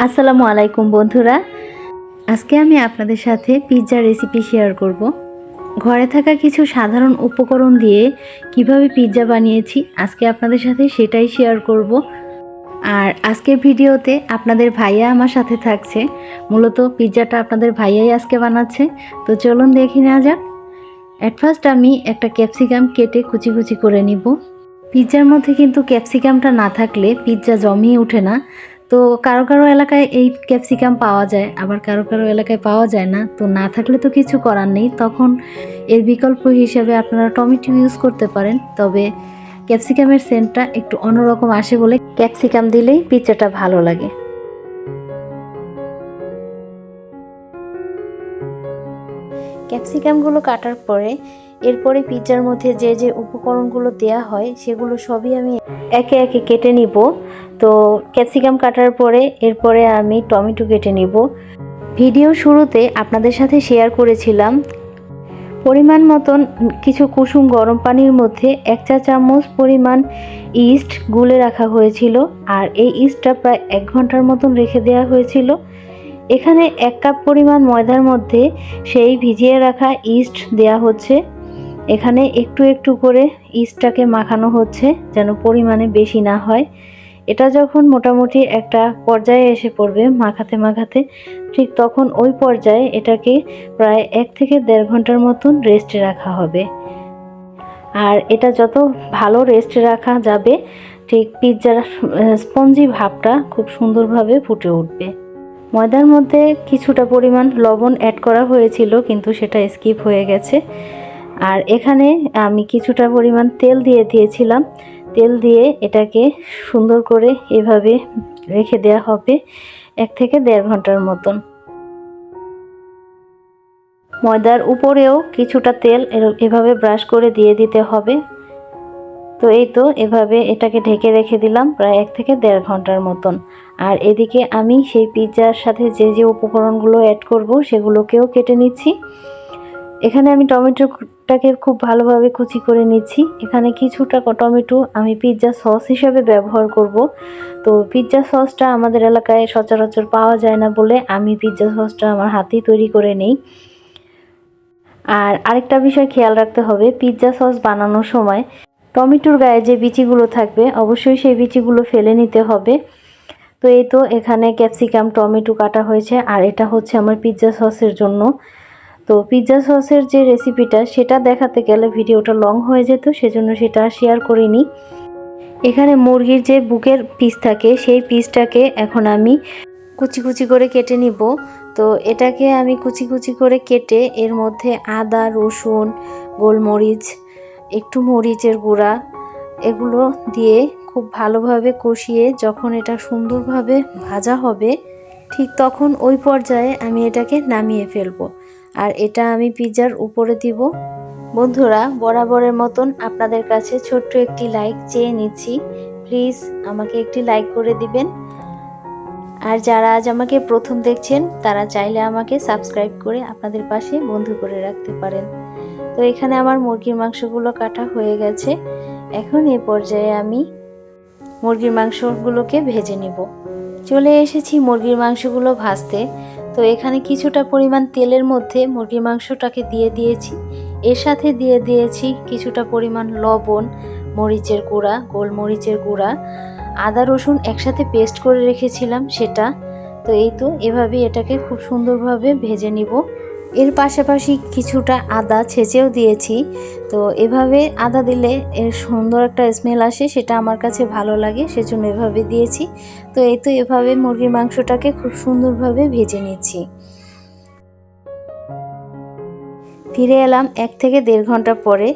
আসসালামু আলাইকুম বন্ধুরা, আজকে আমি আপনাদের সাথে পিৎজা রেসিপি শেয়ার করব। ঘরে থাকা কিছু সাধারণ উপকরণ দিয়ে কিভাবে পিৎজা বানিয়েছি আজকে আপনাদের সাথে সেটাই শেয়ার করব। আর আজকের ভিডিওতে আপনাদের ভাইয়া আমার সাথে থাকছে। মূলত পিৎজাটা আপনাদের ভাইয়াই আজকে বানাচ্ছে। তো চলুন দেখে নেওয়া যাক। অ্যাট ফার্স্ট আমি একটা ক্যাপসিকাম কেটে কুচি কুচি করে নিব। পিৎজার মধ্যে কিন্তু ক্যাপসিকামটা না থাকলে পিৎজা জমিয়ে ওঠে না। তো কারো কারো এলাকায় এই ক্যাপসিকাম পাওয়া যায়, আবার কারো কারো এলাকায় পাওয়া যায় না। তো না থাকলে তো কিছু করার নেই, তখন এর বিকল্প হিসেবে আপনারা টমেটো ইউজ করতে পারেন। তবে ক্যাপসিকামের সেন্টটা একটু অন্যরকম আসে বলে ক্যাপসিকাম দিলেই পিৎজাটা ভালো লাগে। ক্যাপসিকামগুলো কাটার পরে এরপরে পিৎজার মধ্যে যে যে উপকরণগুলো দেয়া হয় সেগুলো সবই আমি একে একে কেটে নিব। তো ক্যাপসিকাম কাটার পরে এরপরে আমি টমেটো কেটে নিব। ভিডিও শুরুতে আপনাদের সাথে শেয়ার করেছিলাম পরিমাণ মতন কিছু কুসুম গরম পানির মধ্যে 1 চা চামচ পরিমাণ ইস্ট গুলে রাখা হয়েছিল, আর এই ইস্টটা প্রায় 1 ঘন্টার মতন রেখে দেওয়া হয়েছিল। এখানে 1 কাপ পরিমাণ ময়দার মধ্যে সেই ভিজিয়ে রাখা ইস্ট দেয়া হচ্ছে। এখানে একটু একটু করে ইস্টটাকে মাখানো হচ্ছে যেন পরিমাণে বেশি না হয়। এটা যখন মোটামুটি একটা পর্যায়ে এসে পড়বে মাখাতে মাখাতে, ঠিক তখন ওই পর্যায়ে এটাকে প্রায় 1 থেকে 1.5 ঘন্টার মতন রেস্টে রাখা হবে। আর এটা যত ভালো রেস্টে রাখা যাবে ঠিক পিৎজার স্পঞ্জি ভাবটা খুব সুন্দরভাবে ফুটে উঠবে। ময়দার মধ্যে কিছুটা পরিমাণ লবণ অ্যাড করা হয়েছিল, কিন্তু সেটা স্কিপ হয়ে গেছে। আর এখানে আমি কিছুটা পরিমাণ তেল দিয়ে দিয়েছিলাম। তেল দিয়ে এটাকে সুন্দর করে এভাবে রেখে দেওয়া হবে 1 থেকে 1.5 ঘন্টার মতন। ময়দার উপরেও কিছুটা তেল এভাবে ব্রাশ করে দিয়ে দিতে হবে। তো এই তো এভাবে এটাকে ঢেকে রেখে দিলাম প্রায় 1 থেকে 1.5 ঘন্টার মতন। আর এদিকে আমি সেই পিৎজার সাথে যে যে উপকরণগুলো অ্যাড করব সেগুলোকেও কেটে নিচ্ছি। এখানে আমি টমেটোটাকে খুব ভালোভাবে কুচি করে নিচ্ছি। এখানে কিছুটা টমেটো আমি পিৎজা সস হিসেবে ব্যবহার করব। তো পিৎজা সসটা আমাদের এলাকায় সচরাচর পাওয়া যায় না বলে আমি পিৎজা সসটা আমার হাতেই তৈরি করে নেই। আর আরেকটা বিষয় খেয়াল রাখতে হবে, পিৎজা সস বানানোর সময় টমেটোর গায়ে যে বিচিগুলো থাকবে অবশ্যই সেই বিচিগুলো ফেলে নিতে হবে। তো এই তো এখানে ক্যাপসিকাম টমেটো কাটা হয়েছে, আর এটা হচ্ছে আমার পিৎজা সসের জন্য। তো পিৎজা সসের যে রেসিপিটা সেটা দেখাতে গেলে ভিডিওটা লং হয়ে যেত, সেজন্য সেটা শেয়ার করিনি। এখানে মুরগির যে বুকের পিস থাকে সেই পিসটাকে এখন আমি কুচি কুচি করে কেটে নিব। তো এটাকে আমি কুচি কুচি করে কেটে এর মধ্যে আদা, রসুন, গোলমরিচ, একটু মরিচের গুঁড়া এগুলো দিয়ে খুব ভালোভাবে কষিয়ে যখন এটা সুন্দরভাবে ভাজা হবে ঠিক তখন ওই পর্যায়ে আমি এটাকে নামিয়ে ফেলবো। আর এটা আমি পিৎজার উপরে দিব। বন্ধুরা, বরাবরের মতন আপনাদের কাছে ছোট্ট একটি লাইক চেয়ে নিচ্ছি। প্লিজ আমাকে একটি লাইক করে দিবেন। আর যারা আজ আমাকে প্রথম দেখছেন তারা চাইলে আমাকে সাবস্ক্রাইব করে আপনাদের পাশে বন্ধু করে রাখতে পারেন। তো এখানে আমার মুরগির মাংসগুলো কাটা হয়ে গেছে। এখন এই পর্যায়ে আমি মুরগির মাংসগুলোকে ভেজে নিব। চলে এসেছি মুরগির মাংসগুলো ভাজতে। তো এখানে কিছুটা পরিমাণ তেলের মধ্যে মুরগির মাংসটাকে দিয়ে দিয়েছি। এর সাথে দিয়ে দিয়েছি কিছুটা পরিমাণ লবণ, মরিচের গুঁড়া, গোলমরিচের গুঁড়া, আদা রসুন একসাথে পেস্ট করে রেখেছিলাম সেটা। তো এই তো এভাবে এটাকে খুব সুন্দরভাবে ভেজে নিব। এর পাশাপাশি কিছুটা আদা ছেঁচেও দিয়েছি। তো এভাবে আদা দিলে এর সুন্দর একটা স্মেল আসে, সেটা আমার কাছে ভালো লাগে, সেজন্য এভাবে দিয়েছি। তো এই তো এভাবে মুরগির মাংসটাকে খুব সুন্দরভাবে ভেজে নিচ্ছি। ফিরে এলাম 1 থেকে 1.5 ঘন্টা পরে।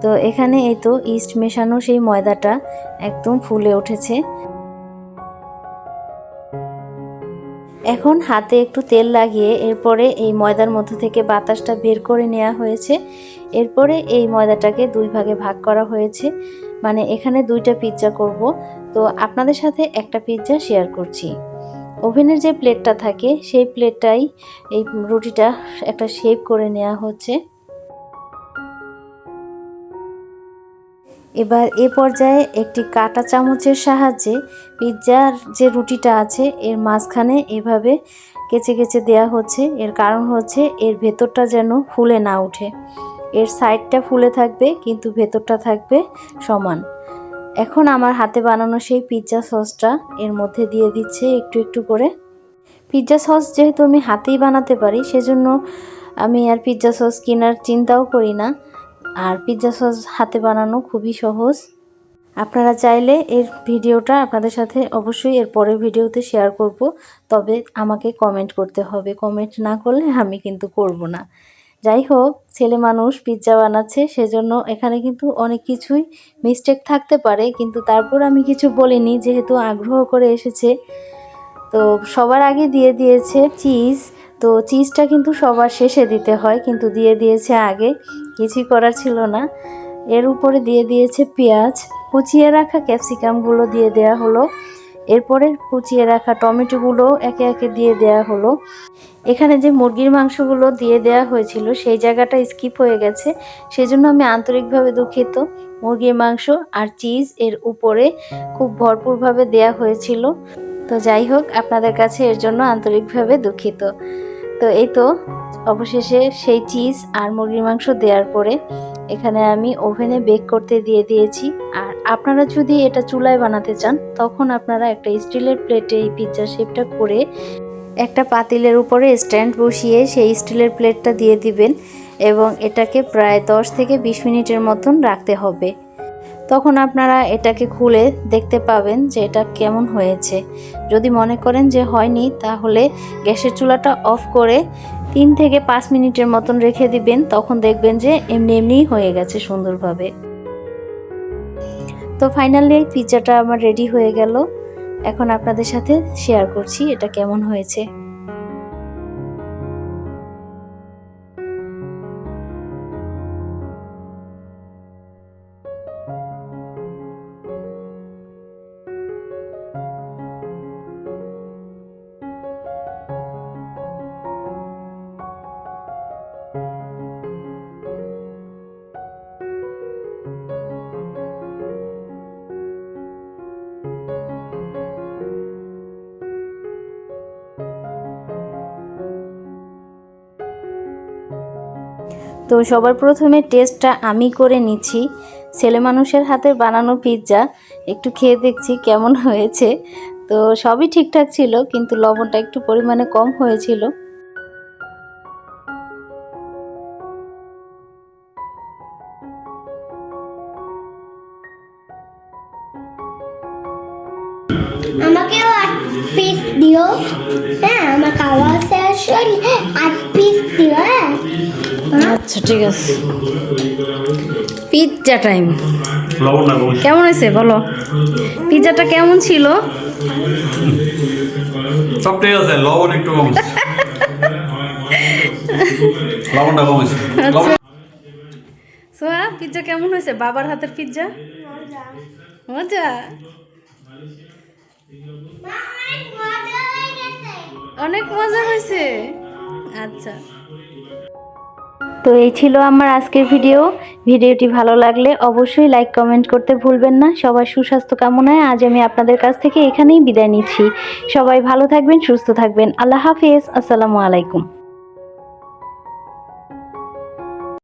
তো এখানে এই তো ইস্ট মেশানো সেই ময়দাটা একদম ফুলে উঠেছে। এখন হাতে একটু তেল লাগিয়ে এরপরে এই ময়দার মধ্যে থেকে বাতাসটা বের করে নেওয়া হয়েছে। এরপরে এই ময়দাটাকে 2 ভাগে ভাগ করা হয়েছে, মানে এখানে 2টা পিৎজা করব। তো আপনাদের সাথে একটা পিৎজা শেয়ার করছি। ওভেনের যে প্লেটটা থাকে সেই প্লেটটাই এই রুটিটা একটা শেপ করে নেওয়া হচ্ছে। এবার এ পর্যায়ে একটি কাঁটা চামচের সাহায্যে পিৎজার যে রুটিটা আছে এর মাঝখানে এভাবে কেচে কেচে দেওয়া হচ্ছে। এর কারণ হচ্ছে এর ভেতরটা যেন ফুলে না ওঠে। এর সাইডটা ফুলে থাকবে কিন্তু ভেতরটা থাকবে সমান। এখন আমার হাতে বানানো সেই পিৎজা সসটা এর মধ্যে দিয়ে দিচ্ছে একটু একটু করে। পিৎজা সস যেহেতু আমি হাতেই বানাতে পারি সেজন্য আমি আর পিৎজা সস কেনার চিন্তাও করি না। আর পিৎজা সস হাতে বানানো খুবই সহজ। আপনারা চাইলে এর ভিডিওটা আপনাদের সাথে অবশ্যই এর পরের ভিডিওতে শেয়ার করব, তবে আমাকে কমেন্ট করতে হবে। কমেন্ট না করলে আমি কিন্তু করব না। যাই হোক, ছেলে মানুষ পিৎজা বানাচ্ছে সেজন্য এখানে কিন্তু অনেক কিছুই মিস্টেক থাকতে পারে, কিন্তু তারপর আমি কিছু বলিনি যেহেতু আগ্রহ করে এসেছে। তো সবার আগে দিয়ে দিয়েছে চিজ। তো চিজটা কিন্তু সবার শেষে দিতে হয়, কিন্তু দিয়ে দিয়েছে আগে, কিছুই করার ছিল না। এর উপরে দিয়ে দিয়েছে পেঁয়াজ, কুচিয়ে রাখা ক্যাপসিকামগুলো দিয়ে দেয়া হলো। এরপরে কুচিয়ে রাখা টমেটোগুলো একে একে দিয়ে দেয়া হলো। এখানে যে মুরগির মাংসগুলো দিয়ে দেয়া হয়েছিল সেই জায়গাটা স্কিপ হয়ে গেছে, সেজন্য আমি আন্তরিকভাবে দুঃখিত। মুরগির মাংস আর চিজ এর উপরে খুব ভরপুরভাবে দেয়া হয়েছিল। তো যাই হোক, আপনাদের কাছে এর জন্য আন্তরিকভাবে দুঃখিত। তো এই তো অবশেষে সেই চিজ আর মুরগির মাংস দেওয়ার পরে এখানে আমি ওভেনে বেক করতে দিয়ে দিয়েছি। আর আপনারা যদি এটা চুলায় বানাতে চান তখন আপনারা একটা স্টিলের প্লেটে এই পিৎজা শেপটা করে একটা পাতিলের উপরে স্ট্যান্ড বসিয়ে সেই স্টিলের প্লেটটা দিয়ে দিবেন এবং এটাকে প্রায় 10 থেকে 20 মিনিটের মতন রাখতে হবে। তখন আপনারা এটাকে খুলে দেখতে পাবেন যে এটা কেমন হয়েছে। যদি মনে করেন যে হয়নি তাহলে গ্যাসের চুলাটা অফ করে 3 থেকে 5 মিনিটের মতন রেখে দিবেন, তখন দেখবেন যে এমনিই হয়ে গেছে সুন্দরভাবে। তো ফাইনালি পিৎজাটা আমার রেডি হয়ে গেল। এখন আপনাদের সাথে শেয়ার করছি এটা কেমন হয়েছে। তো সবার প্রথমে টেস্টটা আমি করে নিচ্ছি। ছেলে মানুষের হাতের বানানো পিৎজা একটু খেয়ে দেখছি কেমন হয়েছে। তো সবই ঠিকঠাক ছিল, কিন্তু লবণটা একটু পরিমাণে কম হয়েছিল। আমাকেও 8 পিস দিও। হ্যাঁ, আমার খাওয়া শেষ হলে 8 পিস দিও। হ্যাঁ, আচ্ছা ঠিক আছে। Pizza time. কেমন হয়েছে বলো? পিৎজাটা কেমন ছিল? সব ঠিক আছে, লবণ একটু কম আছে। লবণটা কম আছে। সোয়া, পিৎজা কেমন হয়েছে? বাবার হাতের পিৎজা মজা, অনেক মজা হয়েছে। আচ্ছা, তো এই ছিল আমার আজকের ভিডিওটি ভালো লাগলে অবশ্যই লাইক কমেন্ট করতে ভুলবেন না। সবার সুস্বাস্থ্য কামনায় আজ আমি আপনাদের কাছ থেকে এখানেই বিদায় নিচ্ছি। সবাই ভালো থাকবেন, সুস্থ থাকবেন। আল্লাহ হাফেজ। আসসালামু আলাইকুম।